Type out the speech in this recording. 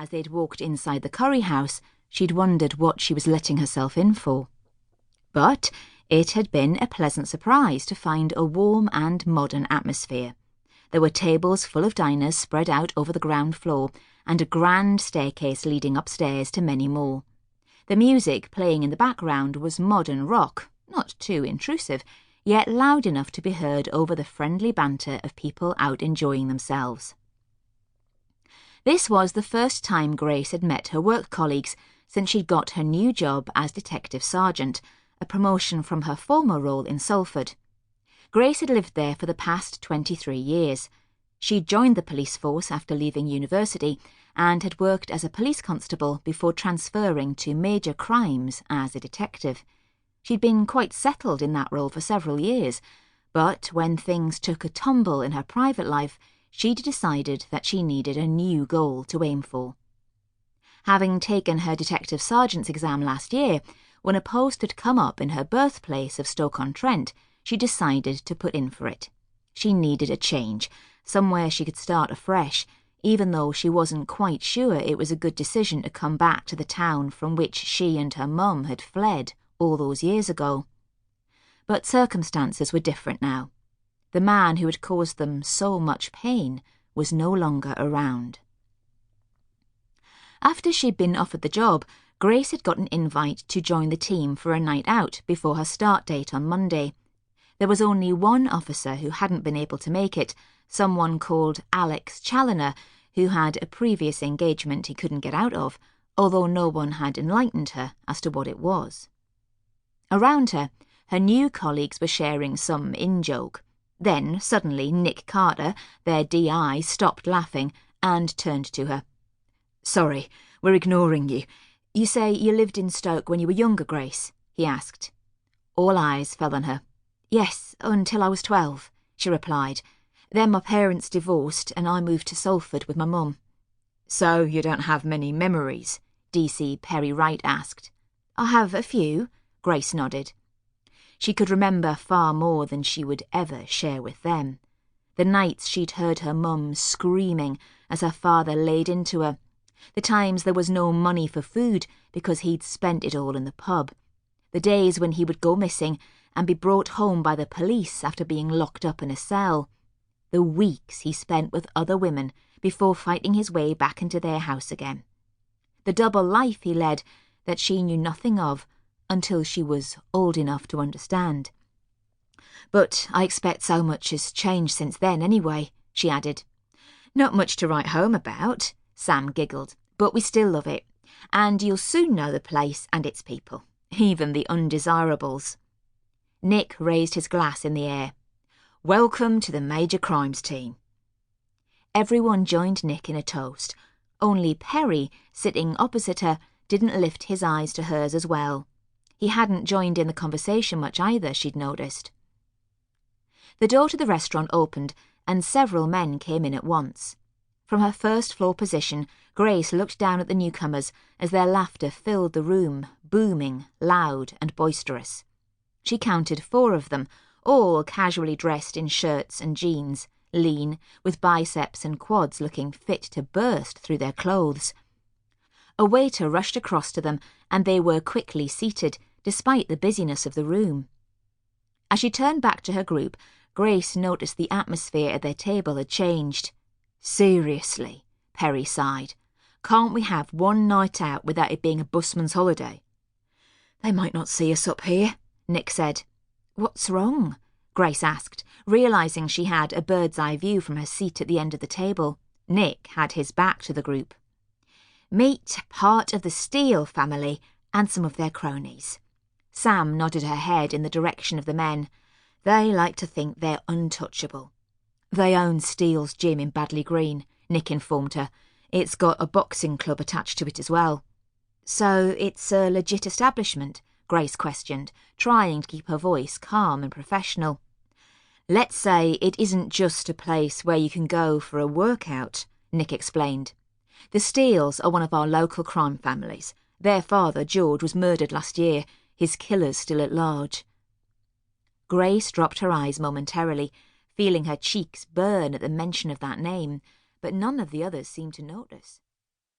As they'd walked inside the curry house, she'd wondered what she was letting herself in for. But it had been a pleasant surprise to find a warm and modern atmosphere. There were tables full of diners spread out over the ground floor, and a grand staircase leading upstairs to many more. The music playing in the background was modern rock, not too intrusive, yet loud enough to be heard over the friendly banter of people out enjoying themselves. This was the first time Grace had met her work colleagues since she'd got her new job as detective sergeant, a promotion from her former role in Salford. Grace had lived there for the past 23 years. She'd joined the police force after leaving university and had worked as a police constable before transferring to major crimes as a detective. She'd been quite settled in that role for several years, but when things took a tumble in her private life, she'd decided that she needed a new goal to aim for. Having taken her detective sergeant's exam last year, when a post had come up in her birthplace of Stoke-on-Trent, she decided to put in for it. She needed a change, somewhere she could start afresh, even though she wasn't quite sure it was a good decision to come back to the town from which she and her mum had fled all those years ago. But circumstances were different now. The man who had caused them so much pain was no longer around. After she'd been offered the job, Grace had got an invite to join the team for a night out before her start date on Monday. There was only one officer who hadn't been able to make it, someone called Alex Challoner, who had a previous engagement he couldn't get out of, although no one had enlightened her as to what it was. Around her, her new colleagues were sharing some in-joke. Then, suddenly, Nick Carter, their DI, stopped laughing and turned to her. "Sorry, we're ignoring you. You say you lived in Stoke when you were younger, Grace?" he asked. All eyes fell on her. "Yes, until I was 12, she replied. Then my parents divorced and I moved to Salford with my mum." "So you don't have many memories?" DC Perry Wright asked. "I have a few," Grace nodded. She could remember far more than she would ever share with them. The nights she'd heard her mum screaming as her father laid into her. The times there was no money for food because he'd spent it all in the pub. The days when he would go missing and be brought home by the police after being locked up in a cell. The weeks he spent with other women before fighting his way back into their house again. The double life he led that she knew nothing of until she was old enough to understand. "But I expect so much has changed since then anyway," she added. "Not much to write home about," Sam giggled, "but we still love it. And you'll soon know the place and its people, even the undesirables." Nick raised his glass in the air. "Welcome to the Major Crimes team." Everyone joined Nick in a toast. Only Perry, sitting opposite her, didn't lift his eyes to hers as well. He hadn't joined in the conversation much either, she'd noticed. The door to the restaurant opened, and several men came in at once. From her first-floor position, Grace looked down at the newcomers as their laughter filled the room, booming, loud and boisterous. She counted 4 of them, all casually dressed in shirts and jeans, lean, with biceps and quads looking fit to burst through their clothes. A waiter rushed across to them, and they were quickly seated, despite the busyness of the room. As she turned back to her group, Grace noticed the atmosphere at their table had changed. "Seriously," Perry sighed. "Can't we have one night out without it being a busman's holiday?" "They might not see us up here," Nick said. "What's wrong?" Grace asked, realising she had a bird's-eye view from her seat at the end of the table. Nick had his back to the group. "Meet part of the Steele family and some of their cronies." Sam nodded her head in the direction of the men. "They like to think they're untouchable." "They own Steele's gym in Badley Green," Nick informed her. "It's got a boxing club attached to it as well." "So it's a legit establishment?" Grace questioned, trying to keep her voice calm and professional. "Let's say it isn't just a place where you can go for a workout," Nick explained. "The Steeles are one of our local crime families. Their father, George, was murdered last year, his killer's still at large." Grace dropped her eyes momentarily, feeling her cheeks burn at the mention of that name, but none of the others seemed to notice.